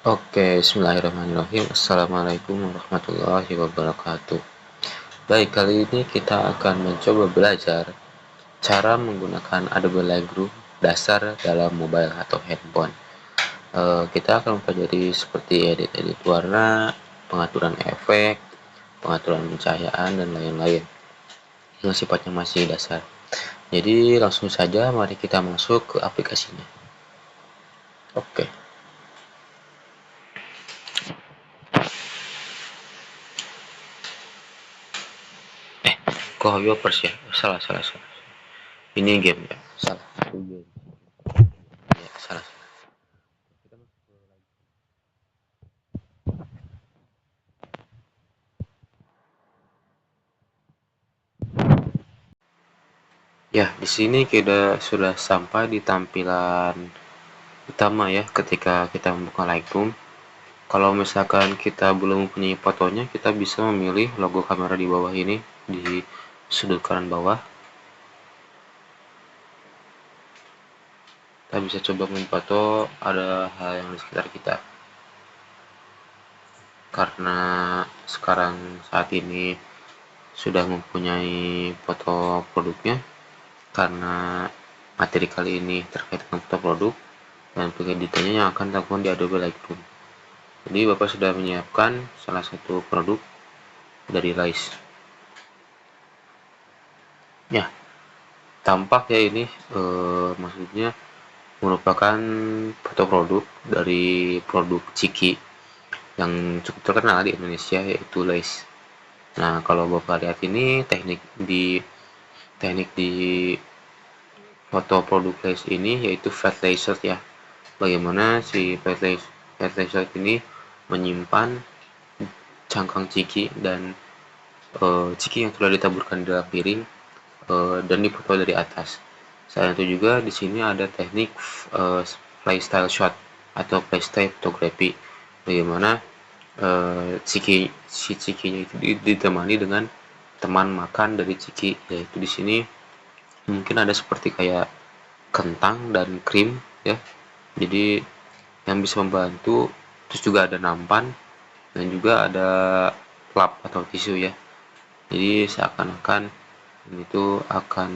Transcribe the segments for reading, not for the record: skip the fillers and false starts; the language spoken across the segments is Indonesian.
Oke, bismillahirrahmanirrahim. Assalamualaikum warahmatullahi wabarakatuh. Baik, kali ini kita akan mencoba belajar cara menggunakan Adobe Lightroom dasar dalam mobile atau handphone. Kita akan mempelajari seperti edit-edit warna, pengaturan efek, pengaturan pencahayaan, dan lain-lain yang sifatnya masih dasar. Jadi langsung saja mari kita masuk ke aplikasinya. Oke. Copyworders ya? Salah. Ini game ya? Salah. Ya, salah. Ya, di sini kita sudah sampai di tampilan utama ya ketika kita membuka Lightroom. Kalau misalkan kita belum mempunyai fotonya, kita bisa memilih logo kamera di bawah ini di sudut kanan bawah. Kita bisa coba memfoto ada hal yang di sekitar kita. Karena sekarang saat ini sudah mempunyai foto produknya, karena materi kali ini terkait dengan foto produk dan pengeditannya yang akan dilakukan di Adobe Lightroom. Jadi Bapak sudah menyiapkan salah satu produk dari Lice. Ya, tampak ya ini maksudnya merupakan foto produk dari produk Ciki yang cukup terkenal di Indonesia, yaitu Lice. Nah, kalau Bapak lihat ini teknik di foto produk Lice ini yaitu flat laser ya. Bagaimana si flat laser ini menyimpan cangkang ciki dan ciki yang sudah ditaburkan di dalam piring dan difoto dari atas. Selain itu juga di sini ada teknik playstyle shot atau playstyle photography. Bagaimana si cikinya itu ditemani dengan teman makan dari ciki, yaitu di sini mungkin ada seperti kayak kentang dan krim ya. Jadi yang bisa membantu, terus juga ada nampan dan juga ada lap atau tisu ya. Jadi seakan-akan ini tuh akan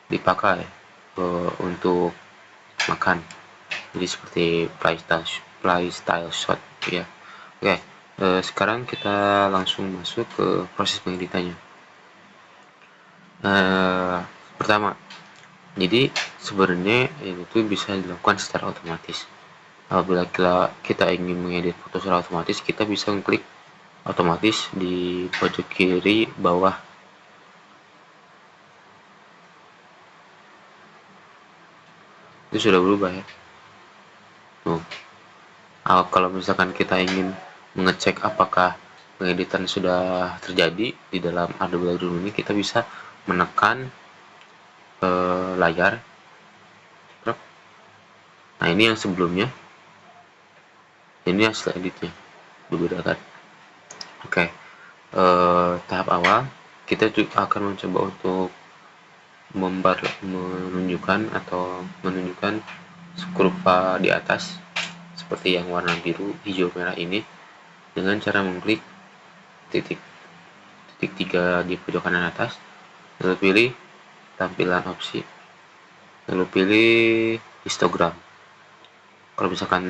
dipakai untuk makan. Jadi seperti playstyle shot ya. Oke, sekarang kita langsung masuk ke proses pengeditannya. Pertama, jadi sebenarnya itu bisa dilakukan secara otomatis. Apabila kita ingin mengedit foto secara otomatis, kita bisa klik otomatis di pojok kiri bawah. Itu sudah berubah ya. Tuh. Kalau misalkan kita ingin mengecek apakah pengeditan sudah terjadi di dalam Adobe Lightroom ini, kita bisa menekan layar. Nah, ini yang sebelumnya, ini hasil editnya, berbeda kan. Oke, tahap awal kita akan mencoba untuk menunjukkan kurva di atas seperti yang warna biru, hijau, merah ini dengan cara mengklik titik 3 di pojok kanan atas, lalu pilih tampilan opsi, lalu pilih histogram. Kalau misalkan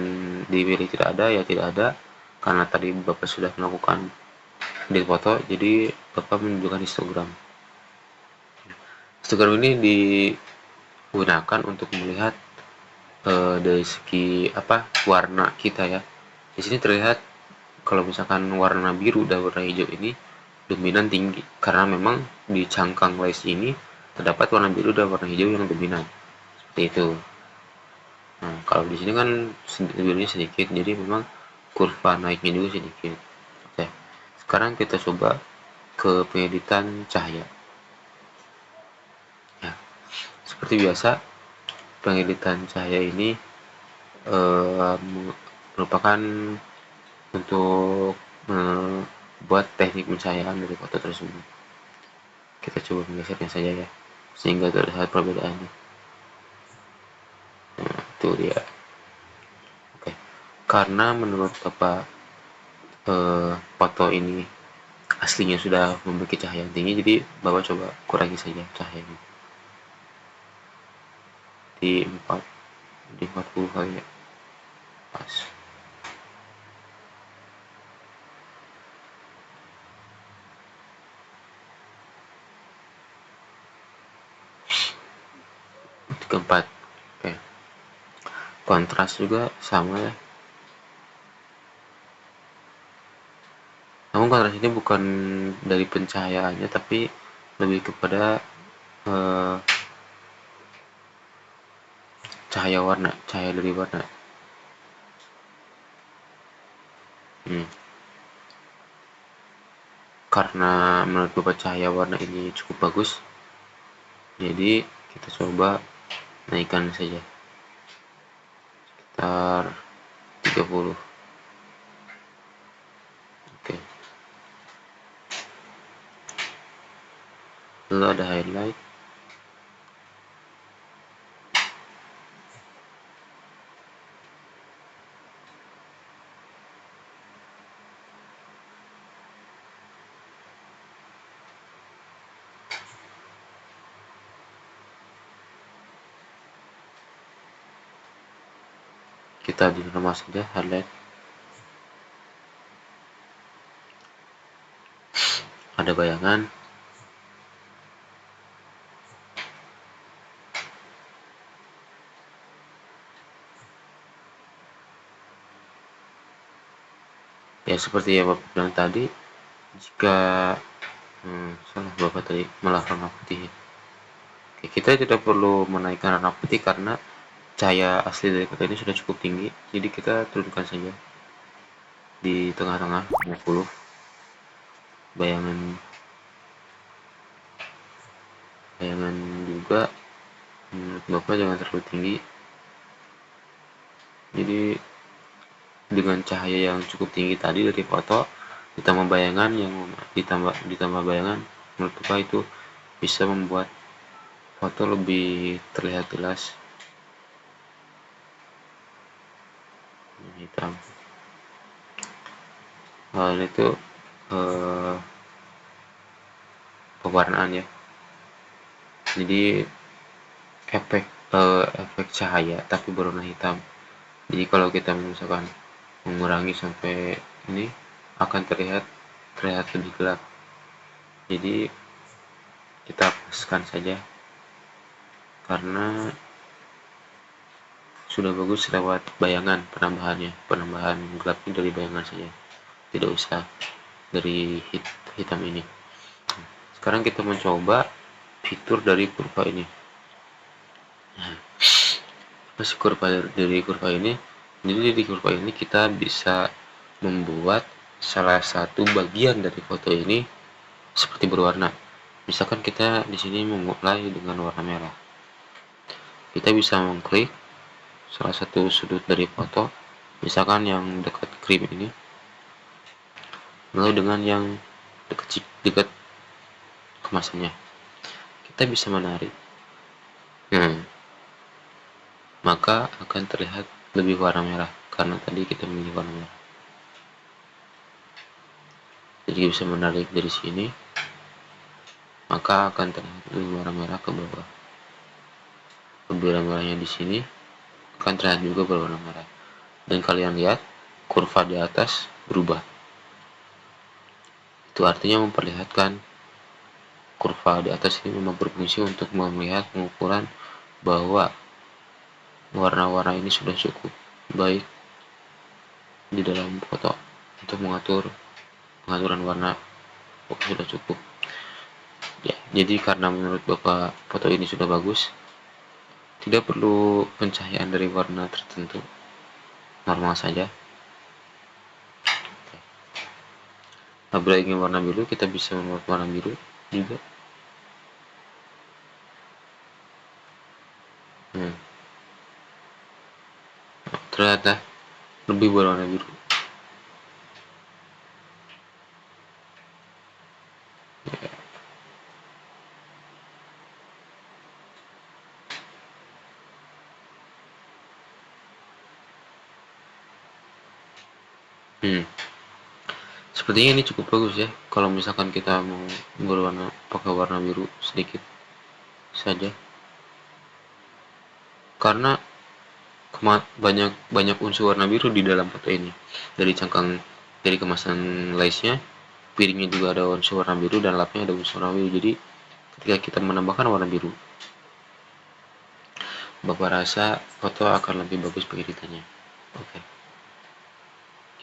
dipilih tidak ada, ya tidak ada, karena tadi Bapak sudah melakukan edit foto, jadi Bapak menunjukkan histogram. Histogram ini digunakan untuk melihat dari segi warna kita ya. Di sini terlihat kalau misalkan warna biru dan warna hijau ini dominan tinggi, karena memang di cangkang Lice ini terdapat warna biru dan warna hijau yang dominan, seperti itu. Nah, kalau di sini kan birunya sedikit, jadi memang kurva naiknya juga sedikit. Oke, sekarang kita coba ke pengeditan cahaya. Ya, seperti biasa, pengeditan cahaya ini merupakan untuk membuat teknik pencahayaan dari foto tersebut. Kita coba menggesernya saja ya, sehingga terlihat perbedaannya. Nah, itu dia. Oke, karena menurut Bapak foto ini aslinya sudah memiliki cahaya yang tinggi, jadi Bapak coba kurangi saja cahayanya di 40 kali ya, pas. Keempat, oke. Kontras juga sama ya. Namun kontras ini bukan dari pencahayaannya, tapi lebih kepada eh, cahaya dari warna. Hmm. Karena menurut Bapak cahaya warna ini cukup bagus, jadi kita coba naikkan saja sekitar 30. Oke. Lalu ada highlight. Kita di rumah saja highlight. Ada bayangan. Ya seperti yang Bapak bilang tadi, jika salah Bapak tadi malah warna putih. Oke, kita tidak perlu menaikkan warna putih karena cahaya asli dari foto ini sudah cukup tinggi, jadi kita turunkan saja di tengah-tengah 50. bayangan bayangan juga menurut Bapak jangan terlalu tinggi, jadi dengan cahaya yang cukup tinggi tadi dari foto ditambah bayangan yang ditambah bayangan, menurut Bapak itu bisa membuat foto lebih terlihat jelas. Hitam hal itu pewarnaan ya, jadi efek efek cahaya tapi berwarna hitam. Jadi kalau kita misalkan mengurangi sampai ini akan terlihat lebih gelap, jadi kita hapuskan saja karena sudah bagus lewat bayangan, penambahan gelapnya dari bayangan saja, tidak usah dari hitam ini. Sekarang kita mencoba fitur dari kurva ini. Masih dari kurva ini, jadi di kurva ini kita bisa membuat salah satu bagian dari foto ini seperti berwarna. Misalkan kita di sini memulai dengan warna merah, kita bisa mengklik salah satu sudut dari foto, misalkan yang dekat krim ini, lalu dengan yang dekat kemasannya, kita bisa menarik. Maka akan terlihat lebih warna merah karena tadi kita memilih warna merah. Jadi bisa menarik dari sini, maka akan terlihat lebih warna merah ke bawah. Warna merahnya di sini akan terlihat juga berwarna merah. Dan kalian lihat kurva di atas berubah. Itu artinya memperlihatkan kurva di atas ini memang berfungsi untuk melihat pengukuran bahwa warna-warna ini sudah cukup baik di dalam foto untuk pengaturan warna sudah cukup ya. Jadi karena menurut Bapak foto ini sudah bagus, tidak perlu pencahayaan dari warna tertentu, normal saja. Apabila ingin warna biru, kita bisa membuat warna biru juga. Ternyata lebih berwarna biru. Sepertinya ini cukup bagus ya kalau misalkan kita mau berwarna pakai warna biru sedikit saja, karena banyak banyak unsur warna biru di dalam foto ini. Dari cangkang, dari kemasan lace-nya, piringnya juga ada unsur warna biru, dan lapnya ada unsur warna biru. Jadi ketika kita menambahkan warna biru, Bapak rasa foto akan lebih bagus pengeditannya. Oke,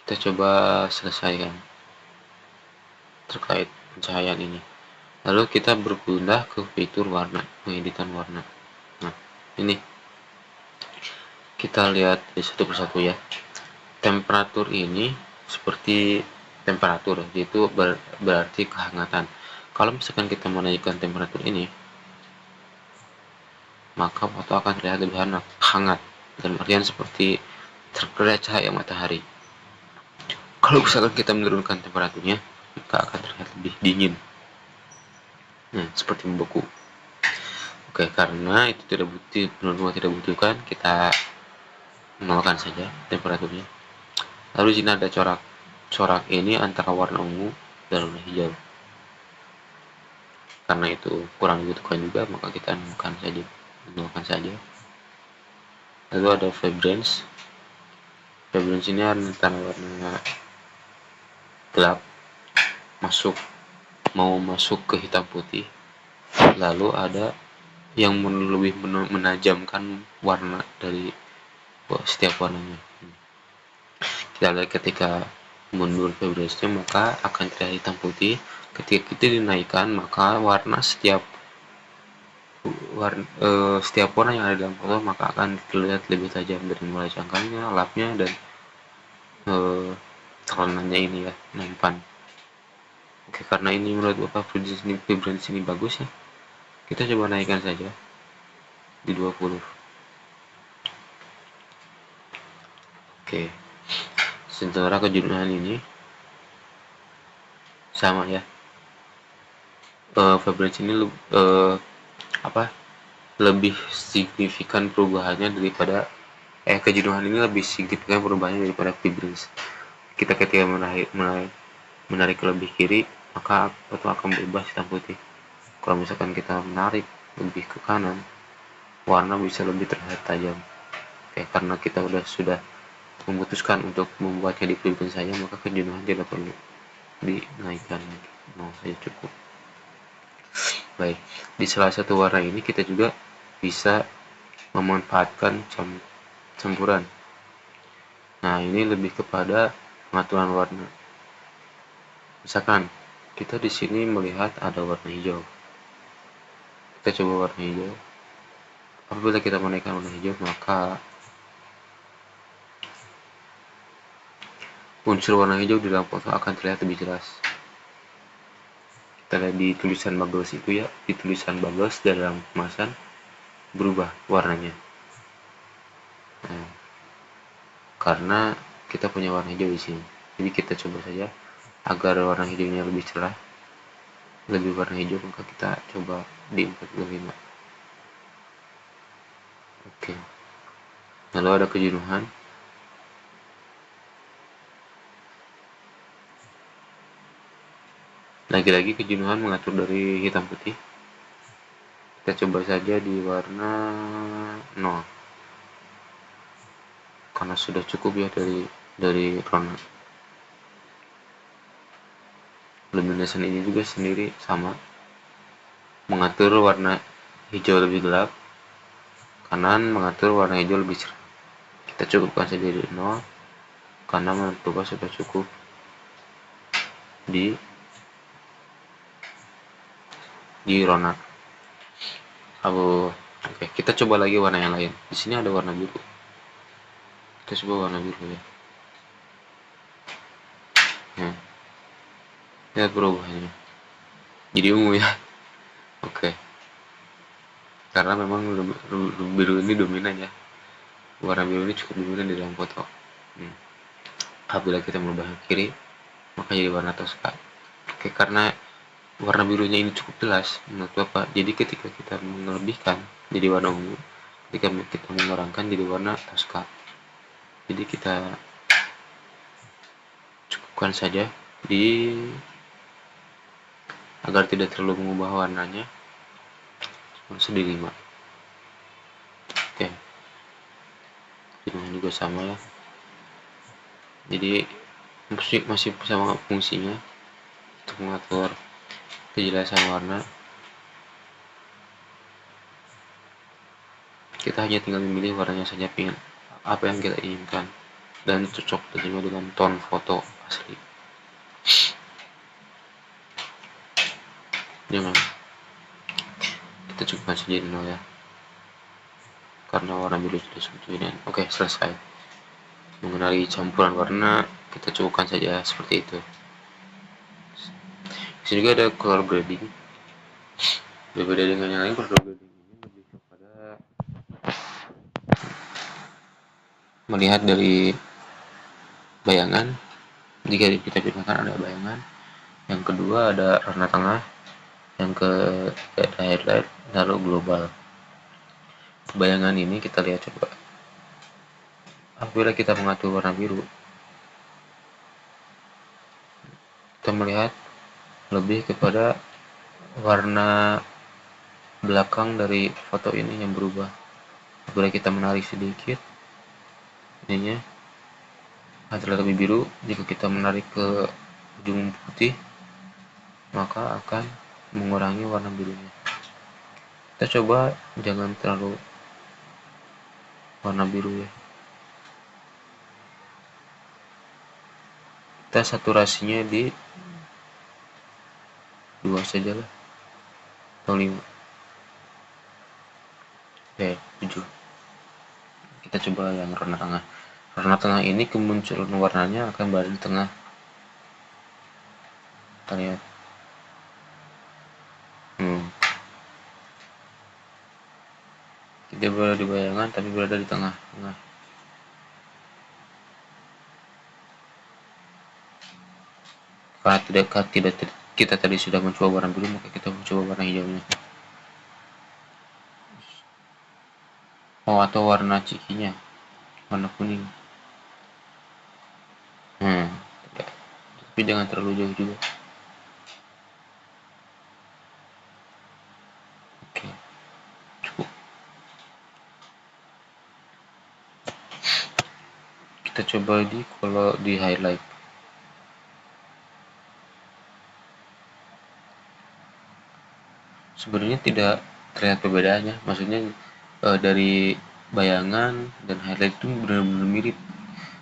kita coba selesaikan terkait pencahayaan ini. Lalu kita berpindah ke fitur warna, pengeditan warna. Nah, ini kita lihat di satu persatu ya. Temperatur ini seperti temperatur, yaitu berarti kehangatan. Kalau misalkan kita menaikkan temperatur ini, maka foto akan terlihat lebih hangat, dan artian seperti terkena cahaya matahari. Kalau misalkan kita menurunkan temperaturnya, maka akan terlihat lebih dingin. Nah, seperti membeku. Oke, karena itu benar-benar tidak butuhkan, kita nolkan saja temperaturnya. Lalu di sini ada corak. Corak ini antara warna ungu dan warna hijau. Karena itu kurang dibutuhkan juga, maka kita nolkan saja. Lalu ada vibrance. Vibrance ini antara warna gelap mau masuk ke hitam putih. Lalu ada yang lebih menajamkan warna dari setiap warnanya. Kita lihat ketika mundur vibrance-nya, maka akan terlihat hitam putih. Ketika kita dinaikkan, maka setiap warna yang ada dalam foto maka akan terlihat lebih tajam, dari mulai cangkangnya, lapnya, dan tekanannya ini ya, nampan. Oke, karena ini menurut Bapak vibrance ini bagus ya, kita coba naikkan saja di 20. Oke, sementara kejenuhan ini sama ya, vibrance ini lebih signifikan perubahannya daripada kejenuhan ini lebih signifikan perubahannya daripada vibrance. Kita ketika menarik ke lebih kiri, maka foto akan berubah hitam putih. Kalau misalkan kita menarik lebih ke kanan, warna bisa lebih terlihat tajam. Oke, karena kita sudah memutuskan untuk membuatnya di vibrance saja, maka kejenuhan tidak perlu dinaikkan, saja cukup. Baik, di salah satu warna ini kita juga bisa memanfaatkan campuran. Nah, ini lebih kepada pengaturan warna. Misalkan kita di sini melihat ada warna hijau, kita coba warna hijau. Apabila kita menaikkan warna hijau, maka unsur warna hijau di dalam foto akan terlihat lebih jelas. Kita lihat di tulisan bagels itu ya, di tulisan bagels dalam kemasan berubah warnanya. Nah, karena kita punya warna hijau di sini, jadi kita coba saja agar warna hijaunya lebih cerah, lebih warna hijau, maka kita coba di 45. Oke, lalu ada kejenuhan. Lagi-lagi kejenuhan mengatur dari hitam putih. Kita coba saja di warna 0, karena sudah cukup ya dari warna. Luminescence ini juga sendiri sama, mengatur warna hijau lebih gelap, kanan mengatur warna hijau lebih cerah. Kita cukupkan saja di 0, karena menurut Bapak sudah cukup di Rona. Oke, kita coba lagi warna yang lain. Di sini ada warna biru. Kita coba warna biru ya. Nah, lihat perubahannya. Jadi ungu ya. Oke. Karena memang biru ini dominan ya. Warna biru ini cukup dominan di dalam foto. Apabila kita merubah ke kiri, maka jadi warna Tosca. Oke, karena warna birunya ini cukup jelas menurut Bapak, jadi ketika kita melebihkan jadi warna ungu, ketika kita mengurangkan jadi warna Tosca. Jadi kita cukupkan saja di agar tidak terlalu mengubah warnanya, langsung di 5. Oke, ini juga sama ya, jadi masih sama fungsinya untuk mengatur kejelasan warna. Kita hanya tinggal memilih warnanya saja, pingin apa yang kita inginkan dan cocok tentunya dengan tone foto asli. Jangan kita cukupkan saja di 0 ya, karena warna biru sudah sebetulnya. Oke, selesai. Mengenali campuran warna kita cukupkan saja seperti itu. Di sini juga ada color grading. Berbeda dengan yang lain, color grading ini lebih kepada melihat dari bayangan. Jika kita pindahkan ada bayangan, yang kedua ada warna tengah, yang ke highlight, lalu global. Bayangan ini kita lihat coba. Apabila kita mengatur warna biru, kita melihat lebih kepada warna belakang dari foto ini yang berubah. Apabila kita menarik sedikit ininya adalah lebih biru, jika kita menarik ke ujung putih maka akan mengurangi warna birunya. Kita coba jangan terlalu warna biru ya, kita saturasinya di 2 saja lah, atau 5. Oke, 7. Kita coba yang warna tengah. Warna tengah ini kemunculan warnanya akan berada di tengah. Kita lihat. Tidak berada di bayangan tapi berada di tengah. Karena tidak kita tadi sudah mencoba warna biru, maka kita mencoba warna hijaunya. Atau warna cikinya, warna kuning. Tapi jangan terlalu jauh juga. Oke, cukup. Kita coba kalau di highlight. Sebenarnya tidak terlihat perbedaannya, maksudnya dari bayangan dan highlight itu benar-benar mirip,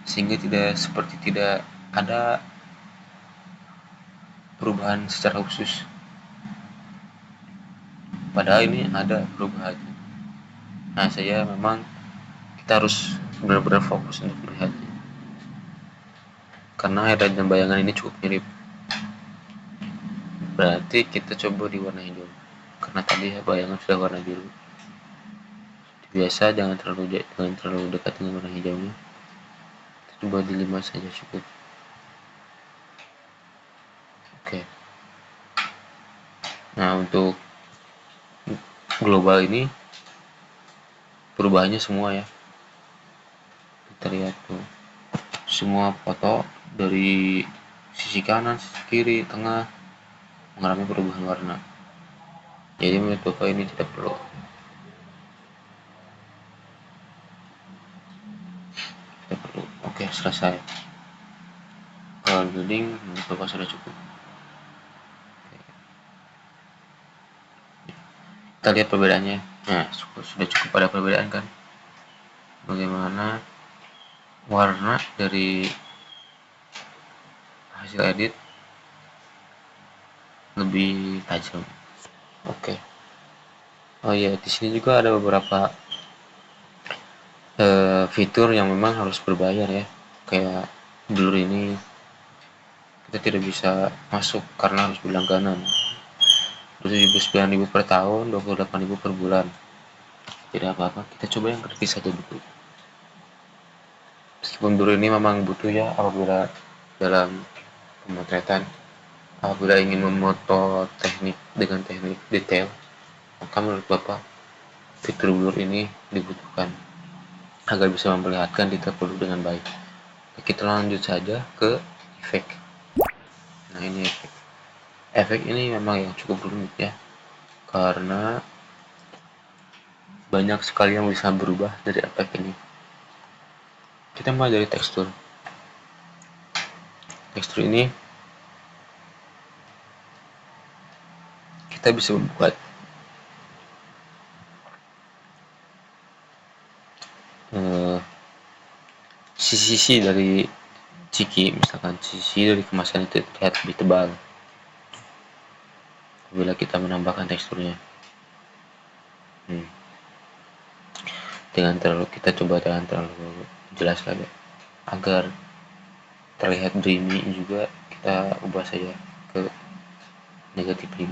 sehingga tidak ada perubahan secara khusus. Padahal ini ada perubahan. Nah, kita harus benar-benar fokus untuk melihatnya, karena highlight dan bayangan ini cukup mirip. Berarti kita coba di warna hijau, karena tadi bayangan sudah warna biru. Biasa jangan terlalu dekat dengan warna hijaunya. Kita coba di 5 saja cukup. Oke. Nah, untuk global ini perubahannya semua ya, kita lihat tuh, semua foto dari sisi kanan, sisi kiri, tengah mengalami perubahan warna. Jadi menurut Bapak ini tidak perlu. Oke, selesai. Kalau grading menurut Bapak sudah cukup. Kita lihat perbedaannya. Nah, sudah cukup ada perbedaan kan? Bagaimana warna dari hasil edit lebih tajam. Oke. Oh iya, di sini juga ada beberapa fitur yang memang harus berbayar ya. Kayak Blur ini kita tidak bisa masuk karena harus berlangganan. 79.000 per tahun, 28.000 per bulan. Tidak apa-apa, kita coba yang gratis saja dulu. Meskipun Blur ini memang butuh ya apabila dalam pemotretan, apabila ingin memoto dengan teknik detail, maka menurut Bapak fitur Blur ini dibutuhkan agar bisa memperlihatkan detail produk dengan baik. Kita lanjut saja ke efek. Nah, ini efek ini memang yang cukup rumit ya, karena banyak sekali yang bisa berubah dari efek ini. Kita mulai dari tekstur. Tekstur ini kita bisa membuat sisi-sisi dari ciki, misalkan sisi dari kemasan itu terlihat lebih tebal bila kita menambahkan teksturnya. Kita coba dengan terlalu jelas lagi agar terlihat dreamy juga, kita ubah saja ke negatif 5.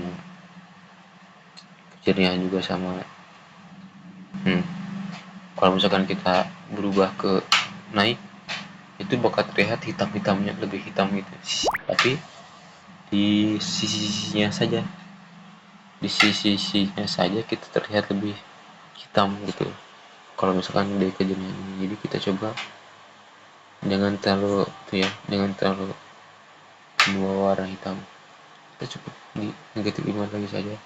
Kejernihan juga sama. Kalau misalkan kita berubah ke naik, itu bakal terlihat hitam-hitamnya, lebih hitam gitu. Tapi di sisi-sisinya saja kita terlihat lebih hitam gitu. Kalau misalkan dari kejernihan ini, jadi kita coba jangan terlalu membawa warna hitam. Kita cukup di negatif 5 lagi saja.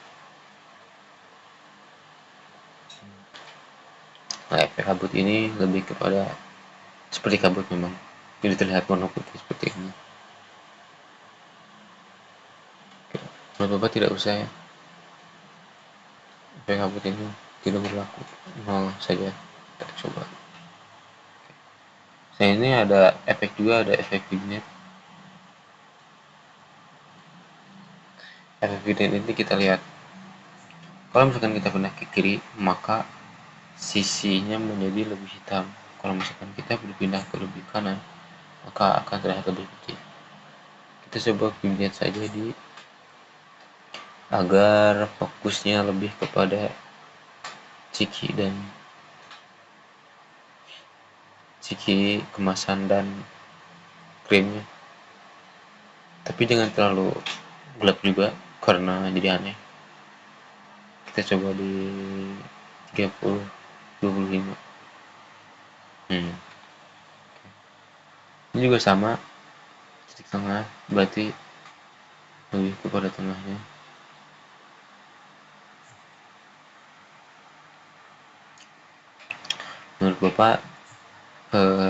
Nah, efek kabut ini lebih kepada seperti kabut memang, jadi terlihat warna putih seperti ini. Menurut Bapak tidak usah ya, efek kabut ini tidak berlaku, nol saja. Kita coba. Saya ini ada efek juga, ada efek vignette. Efek vignette ini kita lihat, kalau misalkan kita pindah ke kiri, maka sisinya menjadi lebih hitam. Kalau misalkan kita berpindah ke lebih kanan, maka akan terlihat lebih putih. Kita coba vignette saja agar fokusnya lebih kepada ciki kemasan dan krimnya, tapi jangan terlalu gelap juga karena jadi aneh. Kita coba di 30 25. Ini juga sama, titik tengah berarti lebih kepada tengahnya. Menurut Bapak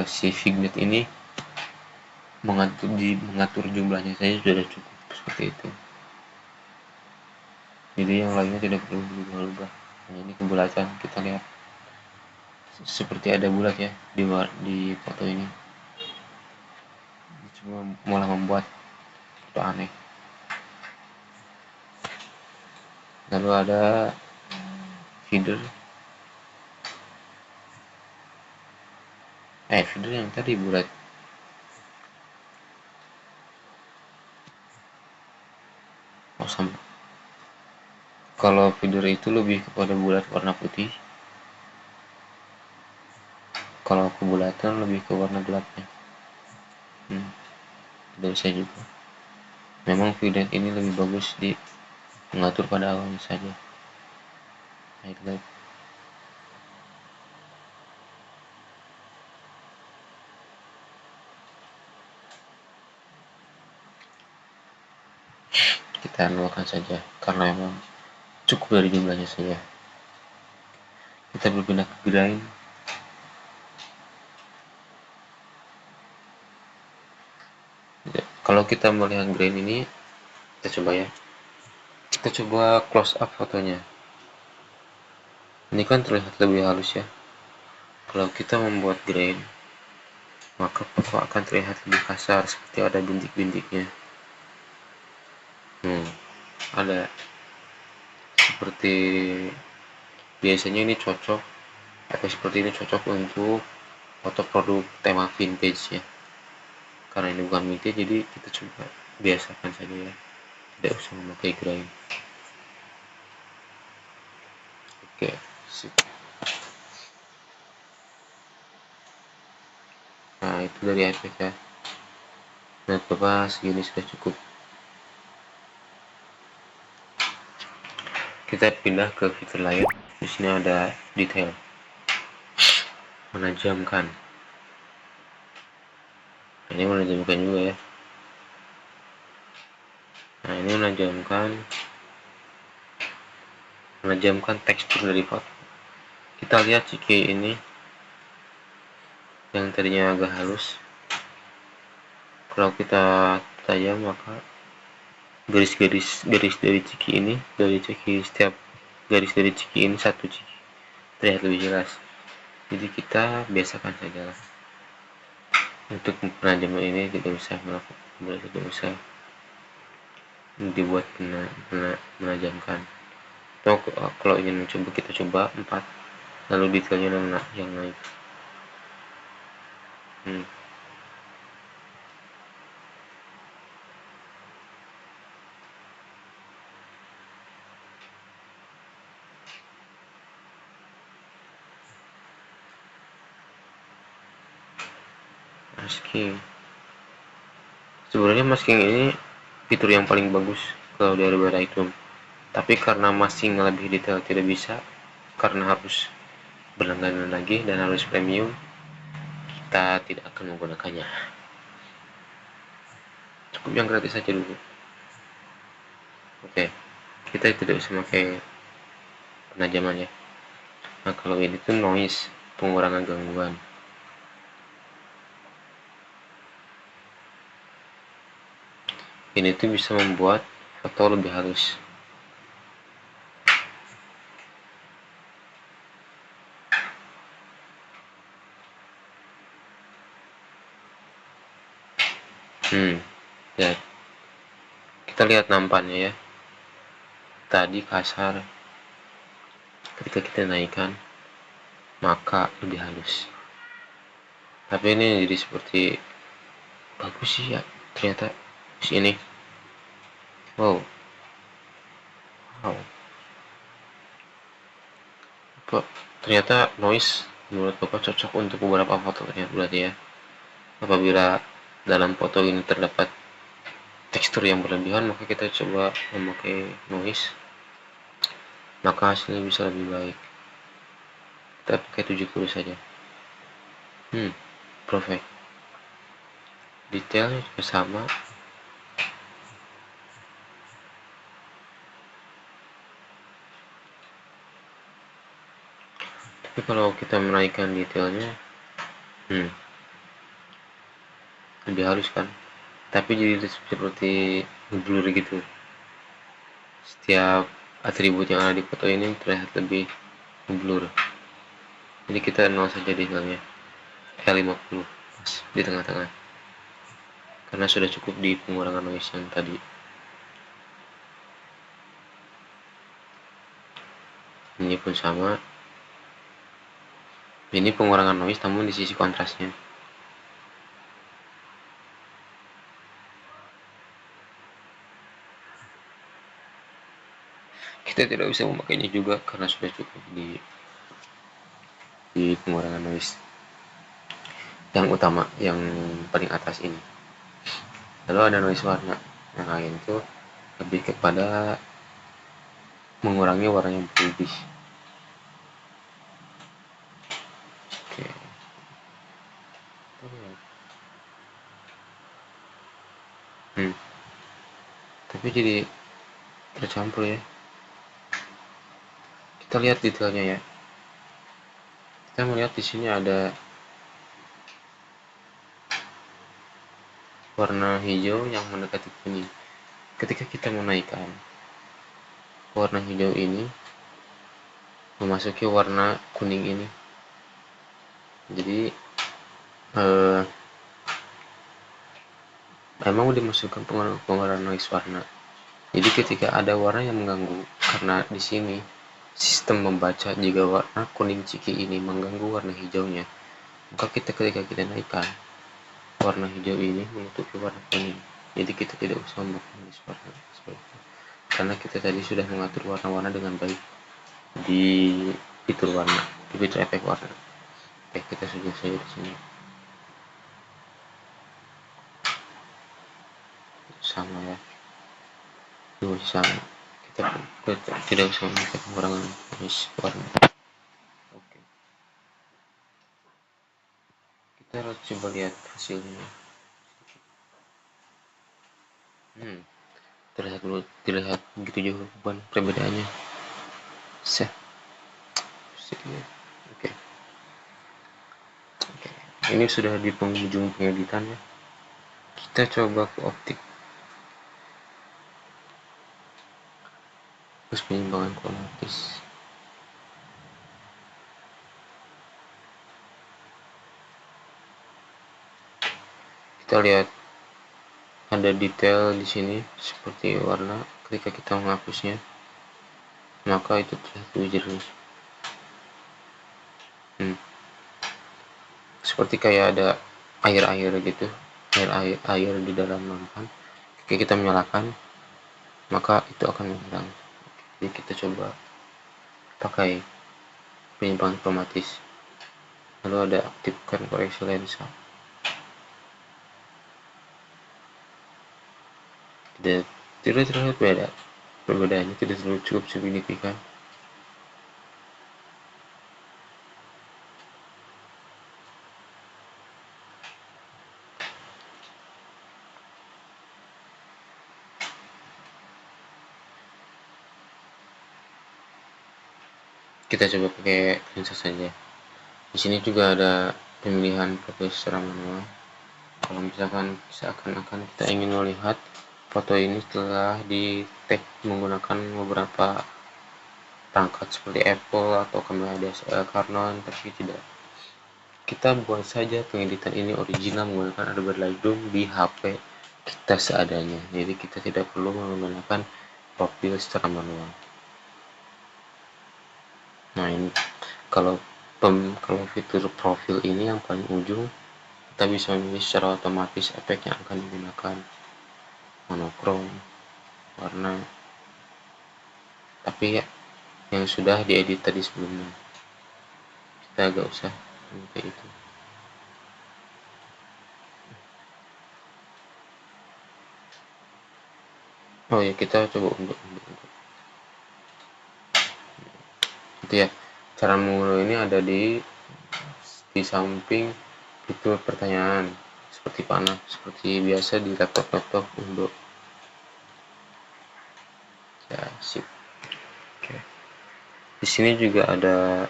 si vignette ini mengatur jumlahnya saja sudah cukup seperti itu, jadi yang lainnya tidak perlu berubah-ubah. Nah, ini kebulatan, kita lihat seperti ada bulat ya di foto ini, cuma malah membuat itu aneh. Lalu ada feeder yang tadi bulat. Sama. Kalau feeder itu lebih kepada bulat warna putih, kalau kebulatan lebih ke warna gelapnya. Dari saya juga memang feeder ini lebih bagus di mengatur pada awalnya saja, highlight. Kita nolkan saja karena memang cukup dari jumlahnya saja. Kita berpindah ke grind. Kalau kita melihat grind ini, kita coba ya, kita coba close up fotonya. Ini kan terlihat lebih halus ya. Kalau kita membuat grind, maka foto akan terlihat lebih kasar, seperti ada bintik-bintiknya. Ada seperti, biasanya ini cocok, efek seperti ini cocok untuk foto produk tema vintage ya. Karena ini bukan vintage, jadi kita coba biasakan saja ya, tidak usah memakai grind. Oke, sip. Nah, itu dari efek ya. Nah, Bapak segini sudah cukup. Kita pindah ke fitur lain. Di sini ada detail, menajamkan. Ini menajamkan juga ya. Nah, ini menajamkan tekstur dari foto. Kita lihat ciki ini yang tadinya agak halus, kalau kita tajam maka garis dari ciki ini, setiap garis dari ciki ini satu ciki terlihat lebih jelas. Jadi kita biasakan saja lah. Untuk penajaman ini tidak usah dibuat menajamkan. Atau kalau ingin mencoba, kita coba 4, lalu detailnya yang naik. Masking. Sebenarnya masking ini fitur yang paling bagus kalau dari Lightroom. Tapi karena masking lebih detail tidak bisa, karena harus berlangganan lagi dan harus premium, kita tidak akan menggunakannya. Cukup yang gratis saja dulu. Oke, kita tidak usah pakai penajaman ya. Nah, kalau ini tuh noise, pengurangan gangguan. Ini tuh bisa membuat foto lebih halus. Ya, kita lihat nampannya ya. Tadi kasar, ketika kita naikkan maka lebih halus. Tapi ini jadi seperti bagus sih ya ternyata sini. Wow. Ternyata noise menurut Bapak cocok untuk beberapa foto ya berarti ya. Apabila dalam foto ini terdapat tekstur yang berlebihan, maka kita coba memakai noise, maka hasilnya bisa lebih baik. Kita pakai 70 saja. Perfect. Detailnya juga sama. Tapi kalau kita menaikkan detailnya lebih halus kan, tapi jadi seperti blur gitu. Setiap atribut yang ada di foto ini terlihat lebih blur. Jadi kita 0 saja detailnya, 50 pas di tengah-tengah, karena sudah cukup di pengurangan noise yang tadi. Ini pun sama, ini pengurangan noise namun di sisi kontrasnya. Kita tidak bisa memakainya juga karena sudah cukup di pengurangan noise yang utama, yang paling atas ini. Lalu ada noise warna. Yang lain itu lebih kepada mengurangi warna yang berlebih. Oke. Tapi jadi tercampur ya. Kita lihat detailnya ya. Kita melihat di sini ada warna hijau yang mendekati kuning. Ketika kita menaikkan warna hijau ini memasuki warna kuning ini, jadi memang dimasukkan pengurangan noise warna. Jadi ketika ada warna yang mengganggu, karena di sini sistem membaca jika warna kuning ciki ini mengganggu warna hijaunya, maka ketika kita naikkan warna hijau ini menutupi warna kuning. Jadi kita tidak usah memakai noise warna seperti itu, karena kita tadi sudah mengatur warna-warna dengan baik di fitur warna, di fitur efek warna. Oke, kita sudah saja di sini. Sama ya, dua sama. Kita tidak usah memakai pengurangan noise warna. Oke, kita harus coba lihat hasilnya. terlihat begitu jauh bukan perbedaannya. Set. Oke. Oke. Ini sudah di penghujung pengeditan ya. Kita coba ke optik. Terus penyimbangan kromatis. Kita lihat ada detail di sini seperti warna. Ketika kita menghapusnya, maka itu terlihat lebih jernih. Seperti kayak ada air gitu, air di dalam lampu. Ketika kita menyalakan, maka itu akan menghilang. Jadi kita coba pakai penyimpangan kromatis, lalu ada aktifkan koreksi lensa. Tidak terlihat beda, perbedaannya tidak terlalu cukup signifikan. Kita coba pakai lensa saja. Di sini juga ada pemilihan foto secara manual. Kalau misalkan seakan-akan kita ingin melihat foto ini setelah di tag menggunakan beberapa perangkat seperti Apple atau kamera DSLR Canon, tapi tidak. Kita buat saja pengeditan ini original menggunakan Adobe Lightroom di HP kita seadanya. Jadi kita tidak perlu menggunakan profil secara manual. Nah ini kalau fitur profil ini yang paling ujung, kita bisa memilih secara otomatis efek yang akan digunakan, monokrom, warna, tapi ya yang sudah diedit tadi sebelumnya. Kita agak usah kayak itu. Oh ya, kita coba untuk itu ya. Cara mengunduh ini ada di samping fitur pertanyaan seperti panah, seperti biasa di laptop untuk ya sip. Oke. Di sini juga ada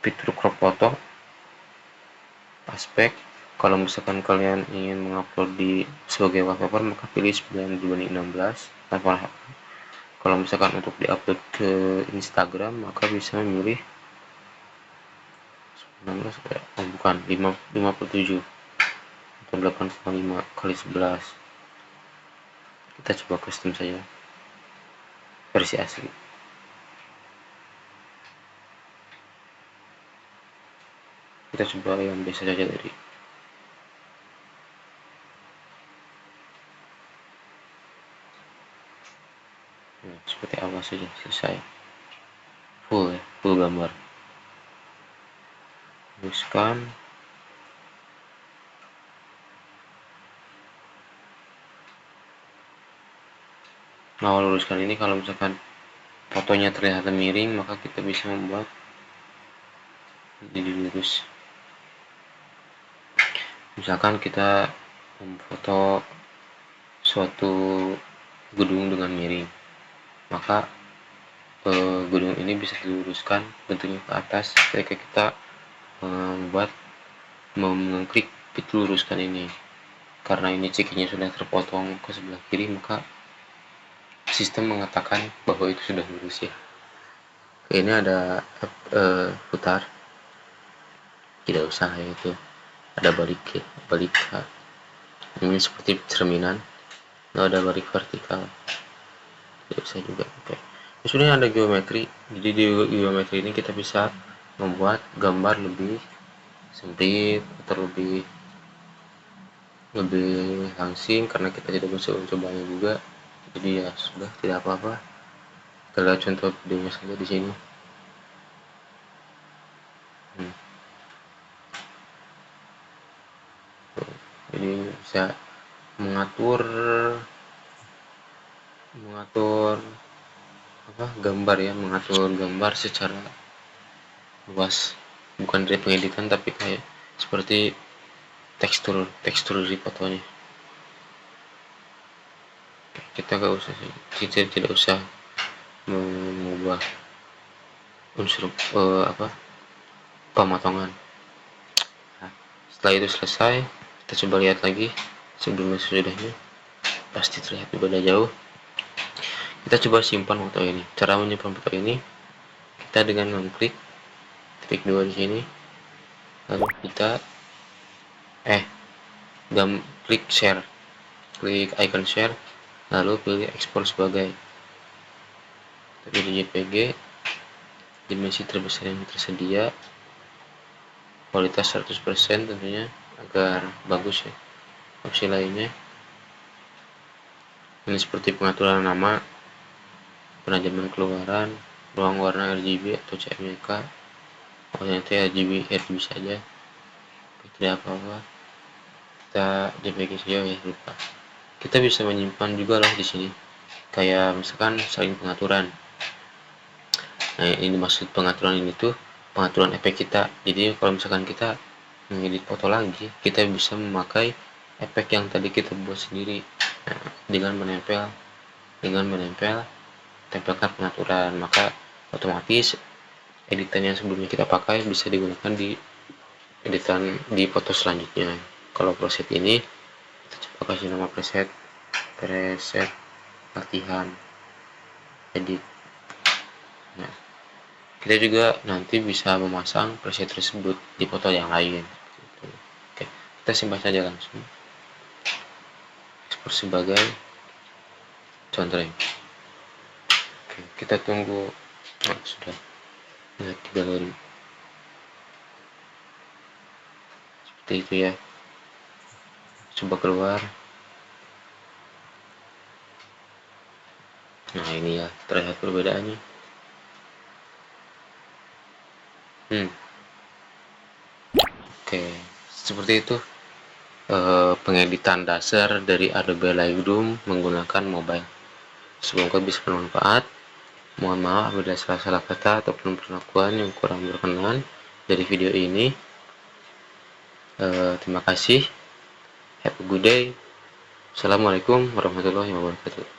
fitur crop foto, aspek. Kalau misalkan kalian ingin mengupload di sebagai wallpaper, maka pilih 9:16 tanpa. Kalau misalkan untuk diupload ke Instagram, maka bisa memilih 19 bukan 57 atau 8,5 kali 11. Kita coba custom saja versi asli. Kita coba yang biasa saja tadi. Seperti awal saja, selesai. Full gambar. Teruskan. Nah, luruskan ini kalau misalkan fotonya terlihat miring, maka kita bisa membuat jadi lurus. Misalkan kita memfoto suatu gedung dengan miring, maka gedung ini bisa diluruskan bentuknya ke atas ketika kita mengklik fitur luruskan ini. Karena ini cekinya sudah terpotong ke sebelah kiri, maka sistem mengatakan bahwa itu sudah lurus ya. Ini ada putar, tidak usah ya, itu ada balik ini seperti cerminan, lalu ada balik vertikal, tidak usah juga. Oke. Sebenarnya ada geometri, jadi di geometri ini kita bisa membuat gambar lebih sempit atau lebih langsing, karena kita tidak bisa mencobanya juga. Jadi ya sudah, tidak apa-apa. Kita lihat contoh videonya saja di sini. Jadi bisa mengatur gambar ya, mengatur gambar secara luas, bukan dari pengeditan tapi kayak seperti tekstur di fotonya. kita nggak usah, kita tidak usah mengubah unsur pemotongan. Nah, setelah itu selesai, kita coba lihat lagi sebelumnya sesudahnya, pasti terlihat berbeda jauh. Kita coba simpan foto ini. Cara menyimpan foto ini, kita dengan mengklik titik 2 di sini, lalu kita klik share, klik icon share, lalu pilih ekspor sebagai, pilih JPG, dimensi terbesar yang tersedia, kualitas 100% tentunya agar bagus ya. Opsi lainnya ini seperti pengaturan nama, penajaman keluaran, ruang warna RGB atau CMYK. Nanti RGB saja, tidak apa-apa, kita JPG saja ya, lupa. Kita bisa menyimpan juga lah di sini, kayak misalkan saling pengaturan. Nah, ini maksud pengaturan ini tuh pengaturan efek kita. Jadi kalau misalkan kita mengedit foto lagi, kita bisa memakai efek yang tadi kita buat sendiri. Nah, dengan menempelkan tempelkan pengaturan, maka otomatis editan yang sebelumnya kita pakai bisa digunakan di editan di foto selanjutnya. Kalau preset ini kita coba kasih nama preset latihan edit. Nah, kita juga nanti bisa memasang preset tersebut di foto yang lain. Oke, kita simpan saja langsung, ekspor sebagai contoh. Oke, kita tunggu. Nah, sudah lihat di galeri seperti itu ya. Coba keluar. Nah, ini ya, terlihat perbedaannya. Oke, seperti itu pengeditan dasar dari Adobe Lightroom menggunakan mobile. Semoga bisa bermanfaat. Mohon maaf apabila salah-salah kata ataupun perlakuan yang kurang berkenan dari video ini. Terima kasih. Have a good day. Assalamualaikum warahmatullahi wabarakatuh.